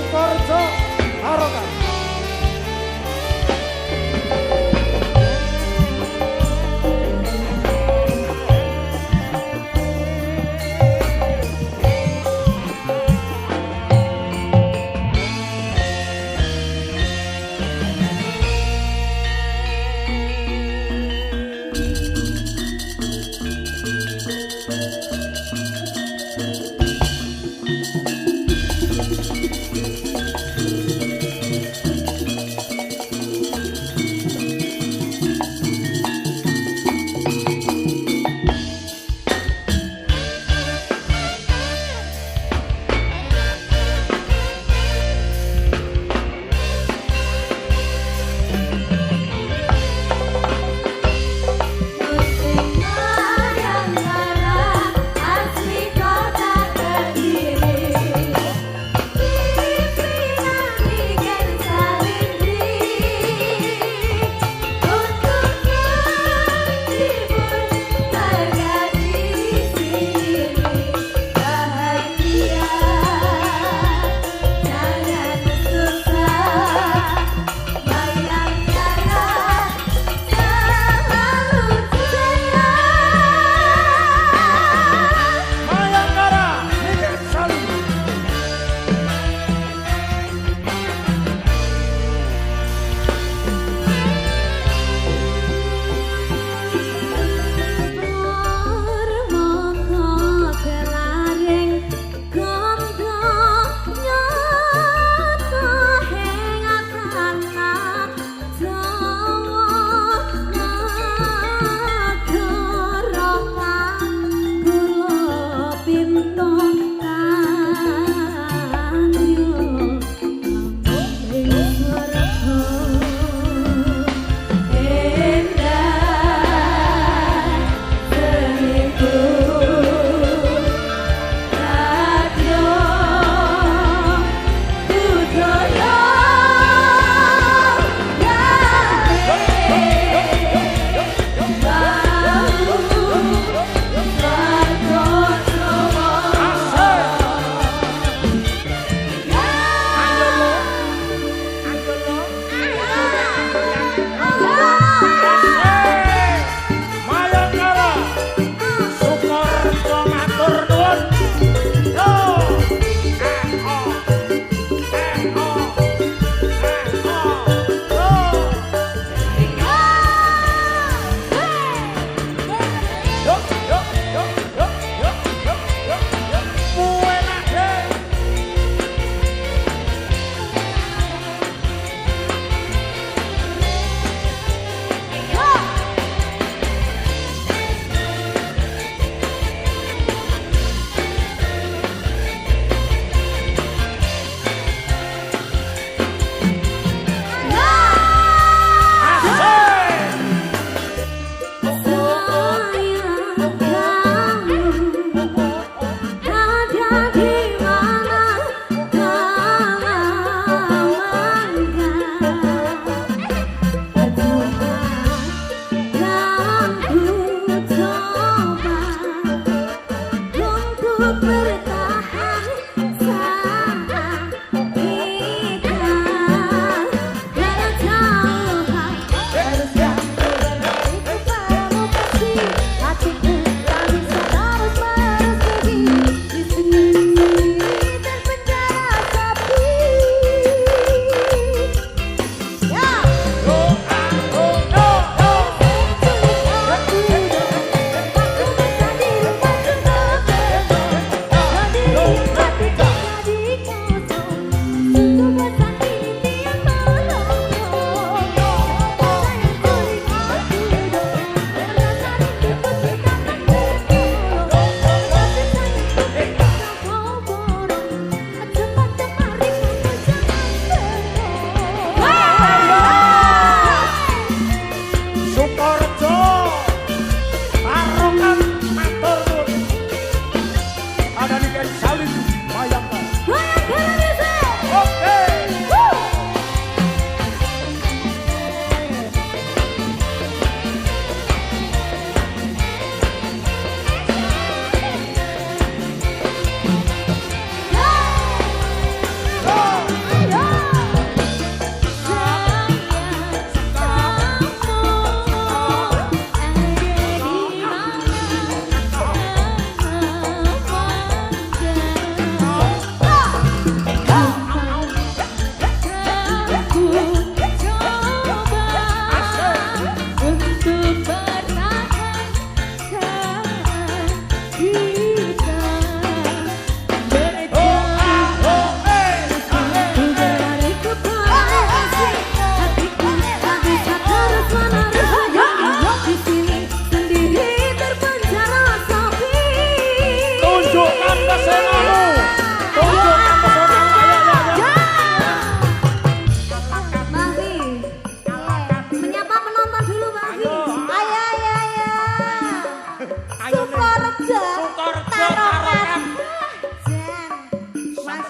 Sukorejo Harokan.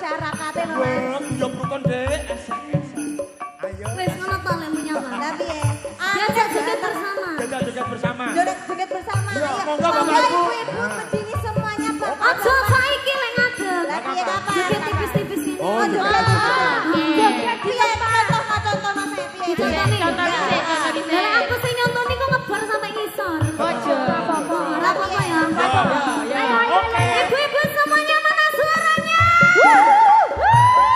masyarakate lho. Yo rukun Dek. Ayo. Wis ngono to lemunya Bang. Lah piye? Diajak joget bersama. Joget bersama. Joget bersama. Yo, Ayo. monggo Bapak Ibu. Ibu begini semuanya Bapak. Ojo saiki lek ngadeg. Lah piye Bapak? Joget tipis-tipis ini. Oh, joget. Joget piye? Contoh-contohno piye? Dicontoni. Contoh dhisik, contoh dhisik. Lah aku sing nyontoni kok ngebar sampai ngisor. Ojo. Ora apa-apa ya. Ayo. Oke. Ibu-ibu semuanya mana suaranya?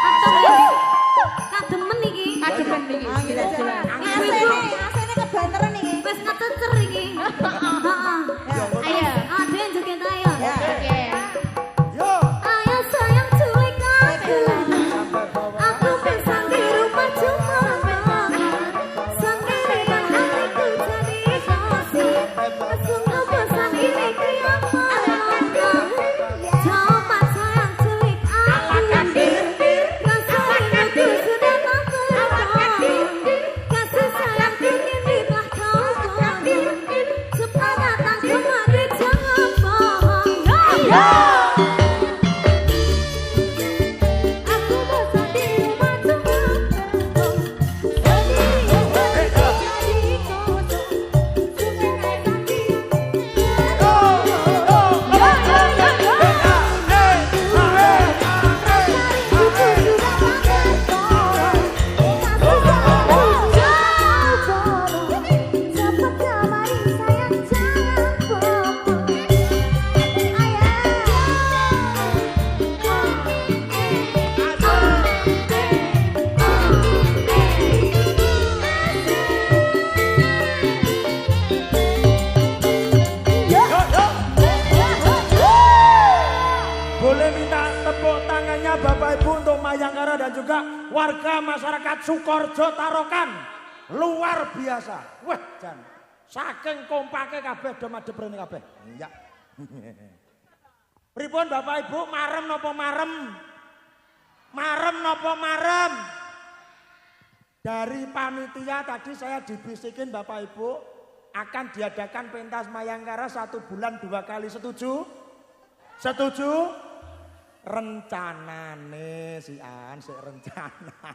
Atau kademen iki. Kademen iki. Jelas. Ibu-ibu Asene kebanteren iki. wis ngececer iki. Heeh. Ayo. Ada yang joget ayo. Oke. Yo. Ayo sayang culik aku. Aku bersang di rumah cuma sendirian hatiku jadi emosi. Sungguh bosan ini kiamat. Coba sayang culik aku. Rasa rinduku sudah tak berhenti. Kasih sayangku kini telah kau konon. Cepat datang kemari jangan bohong. Aku bosan di rumah cuma sendirian hatiku jadi kosong. Sungguh Boleh minta tepuk tangannya Bapak Ibu untuk Mayangkara dan juga warga masyarakat Sukorejo Tarokan. Luar biasa. Wah, Jan. Saking kompake kabeh do madhep rene kabeh. Iya. Pripun Bapak Ibu, marem napa marem? Marem napa marem? Dari panitia tadi saya dibisikin Bapak Ibu akan diadakan pentas Mayangkara 1 bulan 2 kali. Setuju? Setuju? Rencanane si An sik rencana.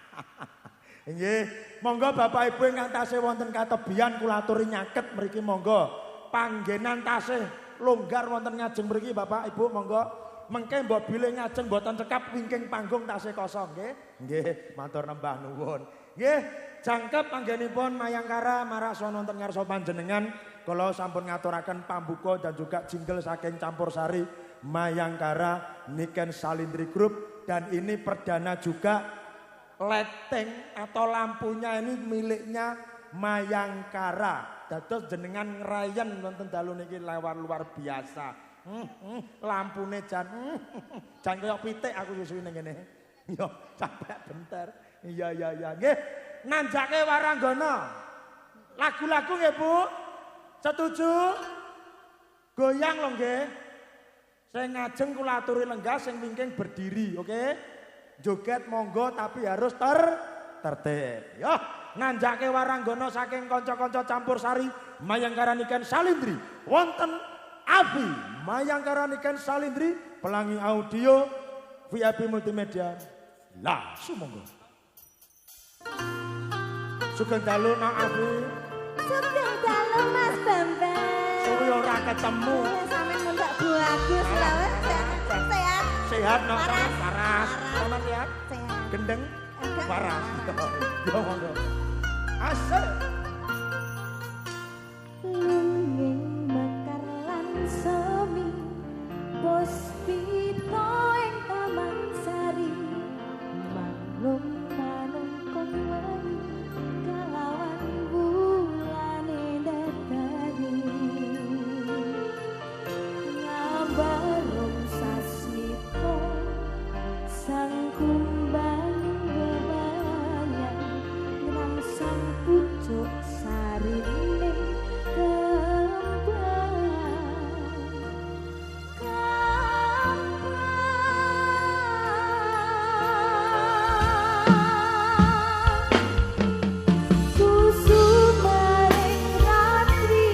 Nggih, monggo Bapak Ibu ingkang tasih wonten katebian kula aturi nyaket mriki monggo. Panggenan tasih longgar wonten ngajeng mriki Bapak Ibu monggo. Mengke mbok bilih ngajeng mboten cekap wingking panggung tasih kosong nggih. Nggih, matur nembah nuwun. Nggih, jangkep anggenipun Mayangkara maraswana wonten ngarsa panjenengan kula sampun ngaturaken pambuka dan juga jingle saking Campursari Mayangkara Niken Salindri Group dan ini perdana juga lighting atau lampunya ini miliknya Mayangkara. Dados jenengan ngerayen wonten dalu niki luar biasa. Lampune jan jan kaya pitik aku suwi ning kene. Yo sampai bentar. Iya. Nggih, nanjake Waranggana. Lagu-lagu nggih, Bu? Setuju? Goyang lho nggih. Sing ngajeng kula aturi lenggah, sing wingking berdiri, oke? Joget monggo tapi harus tertib. Yo, nanjake Waranggana saking kanca-kanca Campursari Mayangkara Niken Salindri. Wonten Abi Mayangkara Niken Salindri, pelangi audio VIP multimedia. Lah, sumangga. Sugeng dalu nang Abi. Sugeng dalu Mas Bambang. Suwi ora ketemu. Sampe mundak bagus lho. Sehat. Sehat nok paras. Sama sehat? Sehat. Gendeng Enggak. paras. Yo monggo. Asik. Lunging mekar lan semi puspita ing taman sari manglung panungkung wayu kalawan bulane dadari ngabarung sasmita sang kumbang bebayang nang sang pucuk sarine Matri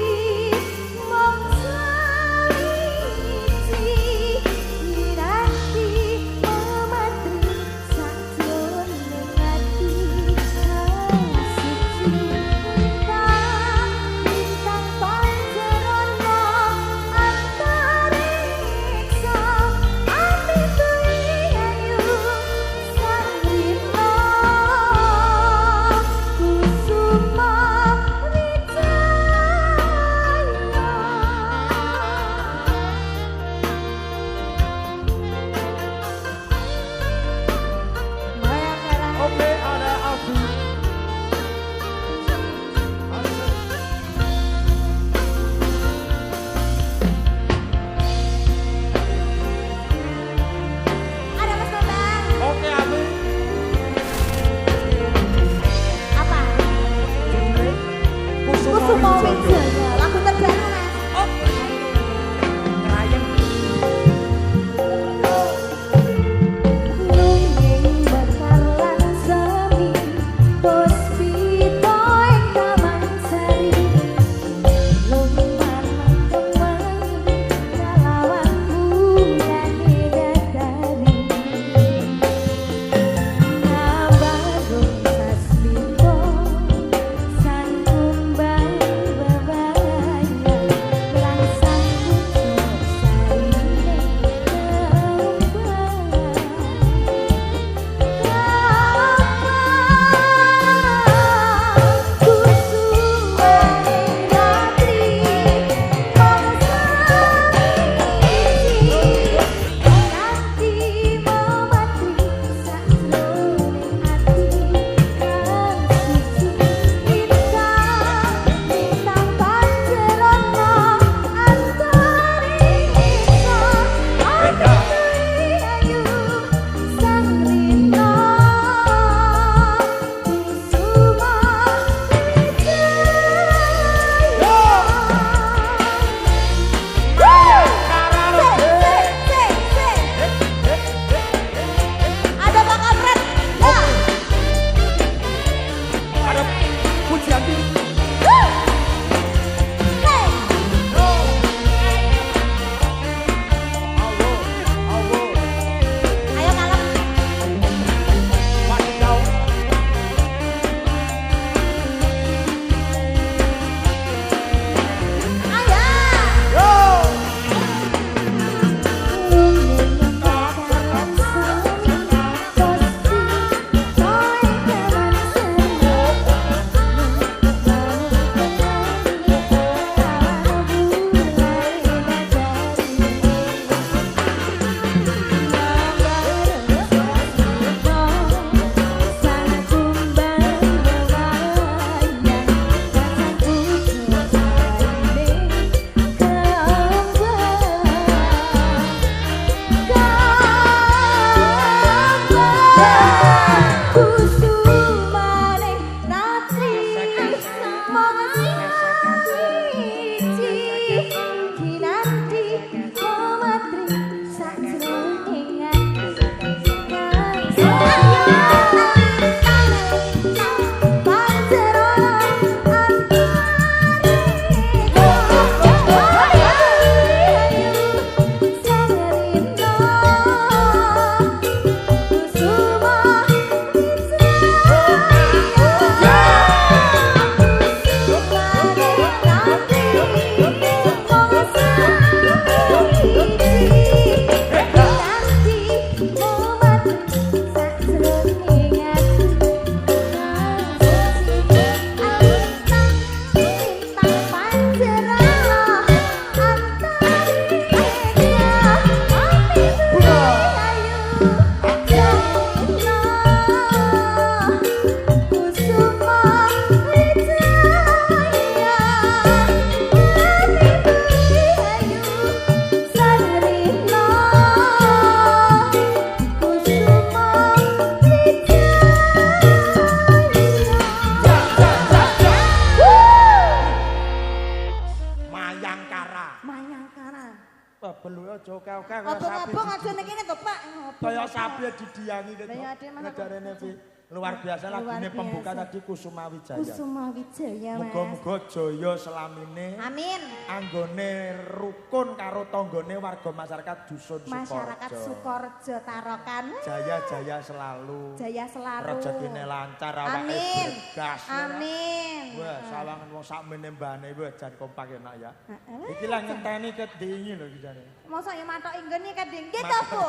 Beluke aja oke-oke kaya sapi. Obong-obong aja ning kene to, Pak. Kaya sapi didiangi gitu. Lah ya ade masa Ngedarene Fi. Luar biasa lagune pembuka tadi Kusuma Wijaya. Kusuma Wijaya, Mas. Muga-muga jaya selamine. Amin. Anggone rukun karo tanggane warga masyarakat dusun Sukorejo. Masyarakat Sukorejo Tarokan. Jaya-jaya selalu. Jaya selalu. Rezekine lancar awake Amin. bergas. Amin. Wah, sawangan wong sakmene mbane wah jan kompak enak ya. Heeh. Iki lah ngenteni kedingi lho iki jane. Mosok ya matok inggene kadang. Nggih to, Bu.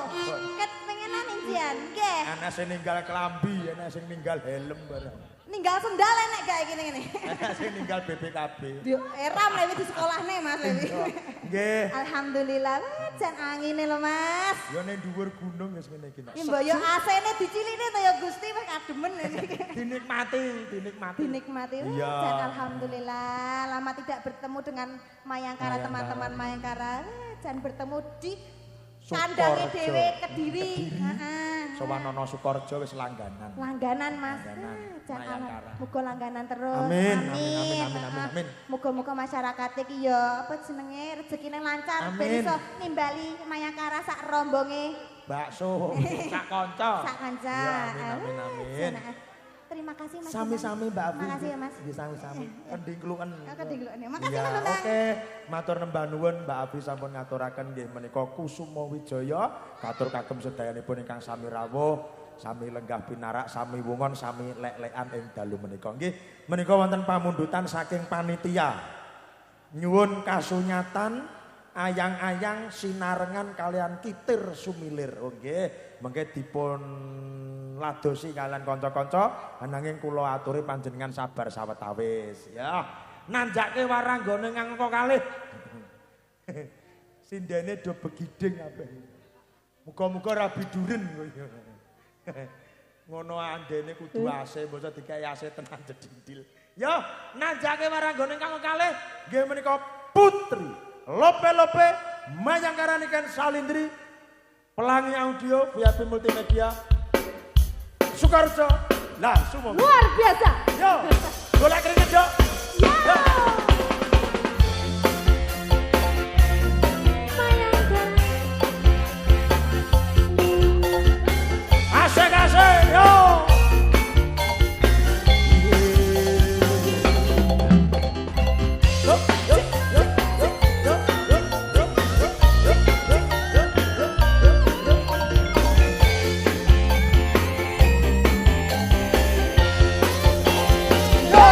Ket pengenan njian. Nggih. Ana sing ninggal klambi, ana sing ninggal helm barang. Ninggal sendal enek gak iki ngene. Ana sing ninggal BPKB. Yo eram lewi di sekolahne Mas lewi. Nggih. Alhamdulillah, wah, jan angine lho Mas. Ya ning dhuwur gunung wis ngene iki. Ki mbok yo AC-ne dicilikne to ya Gusti wis kademen ini. Dinikmati, dinikmati. Dinikmati. Wah, Iya. jan alhamdulillah lama tidak bertemu dengan Mayangkara, Mayangkara. teman-teman Mayangkara. Wah, jan bertemu di Sukorejo. kandange dhewe Kediri. Heeh. Sawanono Sukorejo wis langganan. Langganan Mas. Langganan, Jan Mayangkara. muga langganan terus. Amin, amin, amin, amin, amin, amin. Muga-muga masyarakat iki ya apa jenenge rezekine lancar ben Amin. iso nimbali Mayangkara sak rombonge. Bakso, sak kanca. Sak kanca. Ya, amin, amin, amin. Terima kasih Mas. Sami-sami Mbak Abi. Makasih ya Mas. Nggih sami-sami. Kending kluken. Kedinglokne. Makasih Ya, Mas. oke. Matur nembah nuwun Mbak Abi sampun ngaturaken nggih menika Kusuma Wijaya. Katur kagem sedayanipun ingkang sami rawuh, sami lenggah pinarak, sami wungon, sami lek-lekan ing dalu menika. Nggih, menika wonten pamundutan saking panitia. Nyuwun kasunyatan ayang-ayang sinarengan kalian kitir sumilir. Oh nggih, mengke dipun ladosi kalian kanca-kanca ananging kula aturi panjenengan sabar sawetawis ya. Nanjake waranggane ngangka kalih. Sindene do begiding kabeh. Muga-muga ora biduren kowe. Ngono andene kudu AC, mbok dikai AC tenan jedindil. Ya, nanjake waranggane ngangka kalih nggih menika Putri Lope-lope Mayangkara niken Salindri Pelangi Audio VIP Multimedia Sukorejo lah semua Luar biasa. yo golek keringet yo yo asik-asik yo yo yo yo yo yo yo yo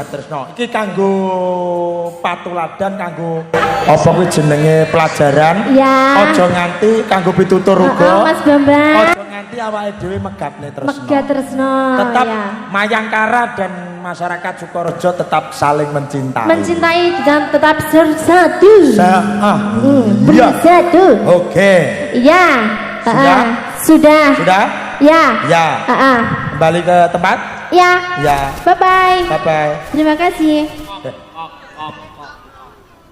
Tresno. Iki kanggo patuladan kanggo apa kuwi jenenge pelajaran. Ya. Aja nganti kanggo pitutur uga. Mas Bambang. Aja nganti awake dhewe megatne Tresno. Megat Tresno. Tetap Ya. Mayangkara dan masyarakat Sukorejo tetap saling mencintai. Mencintai dan tetap bersatu. Iya. Bersatu. Oke. Iya. Sudah? Sudah. Sudah? Ya. Ya. Kembali ke tempat? Ya. Ya. Bye bye. Bye bye. Terima kasih.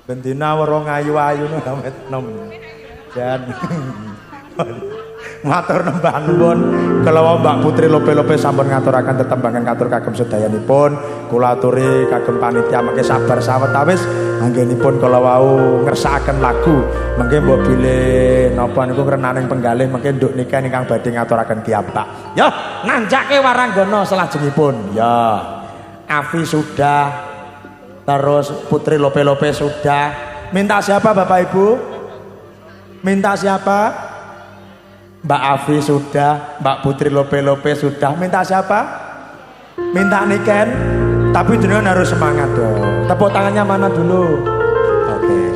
Bendina werong ayu-ayu amit nom. Dan matur nembah nuwun kala Mbak Putri Lope-lope sampun ngaturaken tetembangan katur kagem sedayanipun. Kula aturi kagem panitia mengke sabar sawetawis anggenipun kala wau ngersakaken lagu. Mengke mbok bilih napa niku renaning penggalih mengke nduk nikah ingkang badhe ngaturaken kiambak. Ya, nanjake waranggana selajengipun. Ya. Afi sudah. Terus Putri Lope-lope sudah. Minta siapa Bapak Ibu? Minta siapa? Mbak Afi sudah, Mbak Putri Lope-lope sudah. Minta siapa? Minta Niken. Tapi jenengan harus semangat dong. Tepuk tangannya mana dulu? Oke.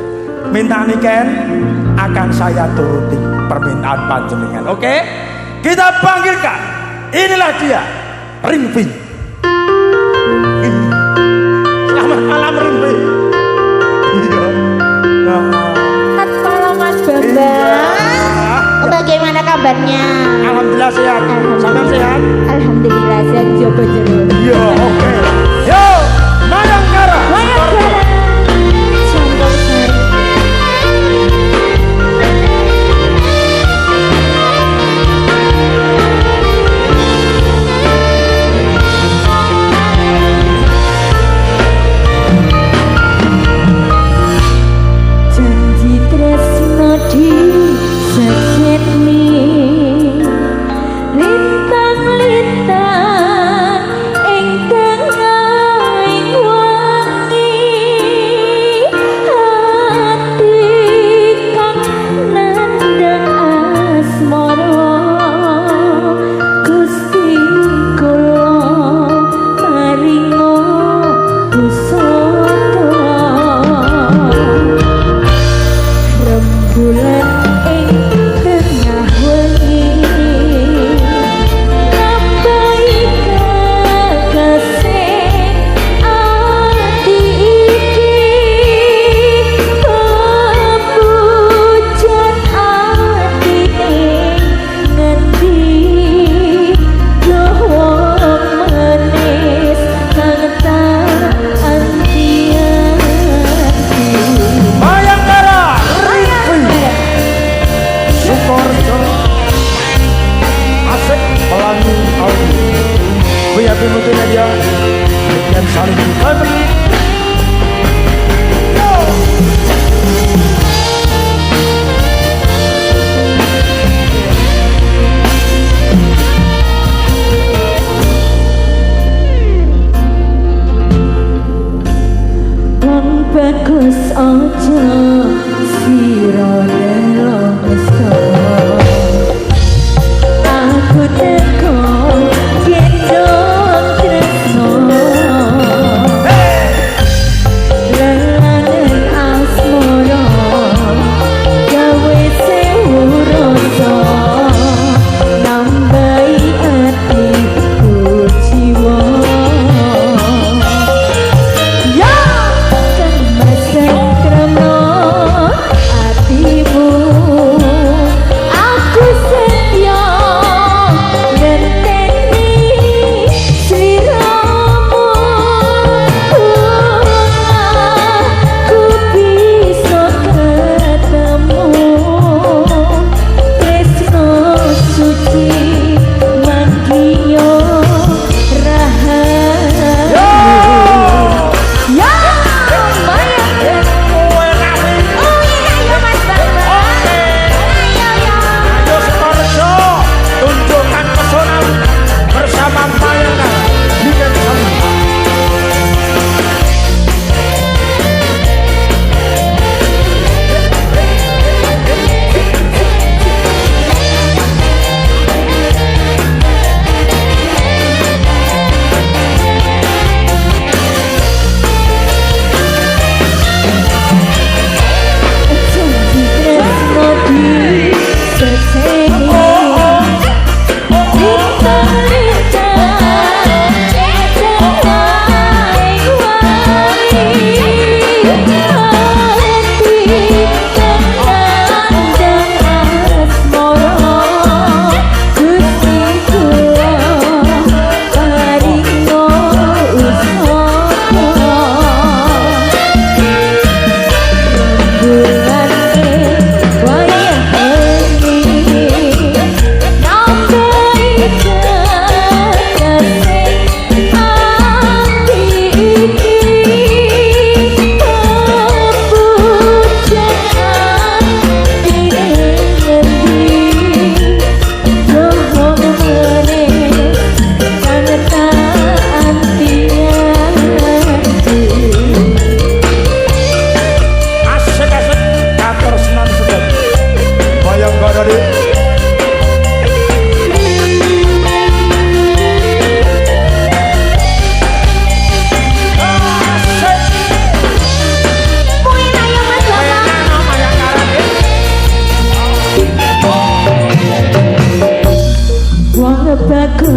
Minta Niken akan saya turuti permintaan panjenengan. Oke? Kita panggilkan. Inilah dia, Rimpi. Selamat malam Rimpi. Iya. Halo Mas Bambang. Bagaimana kabarnya? Alhamdulillah sehat. Sampai sehat. Alhamdulillah sehat jopo jero. Iya, oke. Yo, Mayangkara. Mayangkara. Sambal sari. Janji tresno di sakjane lintang-lintang ing tengahing wangi ati kang nandhang asmara Gusti kula maringa pusaka rembulan ing tengah wengi nambahi kakasih ati iki pepujan ati ing ngendi dawa manis kang tak anti-anti. Mayangkara.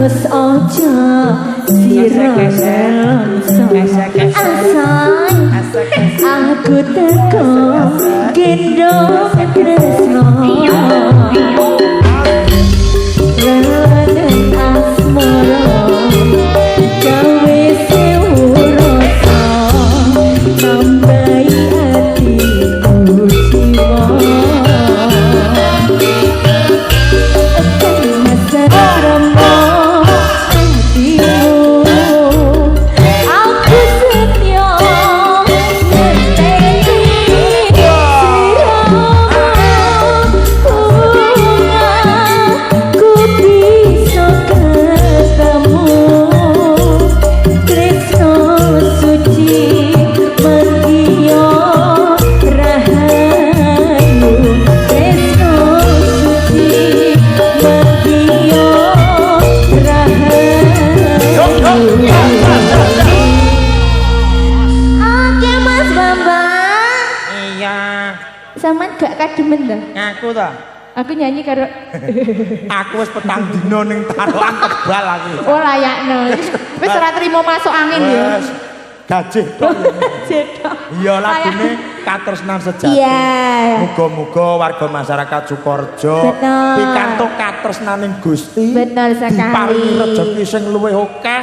Terus ojo direlongso Asai aku teko gendong tresno Relangan asmara gawe sewu rasa tambahi hatiku jiwa Saman gak kademen dah. Ngaku ta. Aku nyanyi karo Aku wis petang dino ning taruhan tebal aku. oh layakno. Wis ora trimo masuk angin ya. Wes gajih tok. Cedok. Iya lagune katresnan sejati. Iya. Muga-muga warga masyarakat Sukorejo Bener. pikantuk katresnaning Gusti. Bener sekali. Diparingi rejeki sing luwih akeh.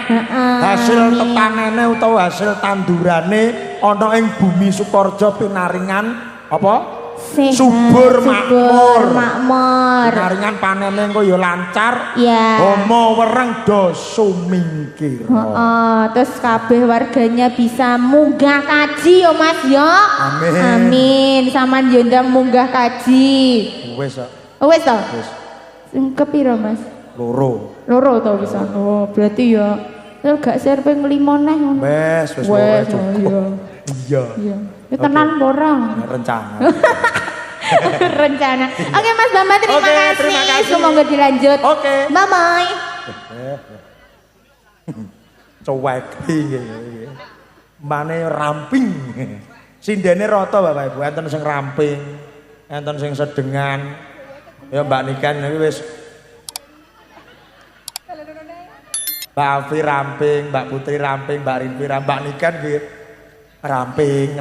Hasil tepanene utawa hasil tandurane ana ing bumi Sukorejo pinaringan apa? Sehat, Subur makmur. makmur. Pinaringan panene engko ya lancar. Ya. Homo wereng do sumingkir. Terus kabeh warganya bisa munggah kaji yo Mas yo. Amin. Amin. Saman yo ndang munggah kaji. Wis kok. Oh wis to? Wis. Sing kepiro Mas? Loro. Loro to bisa. Oh, berarti ya gak serping 5 neh ngono. Wes Wes, cukup. Iya. Iya. Ya tenan orang. Rencana. Rencana. Oke Mas Bambang terima Oke, kasih. terima kasih. Semoga dilanjut. Oke. Bye bye. Cuek iki. Mane ramping. Sindene rata Bapak Ibu, enten sing ramping, enten sing sedengan. Ya Mbak Niken iki wis Mbak Afi ramping, Mbak Putri ramping, Mbak Rinpi ramping, Mbak Niken nggih ramping.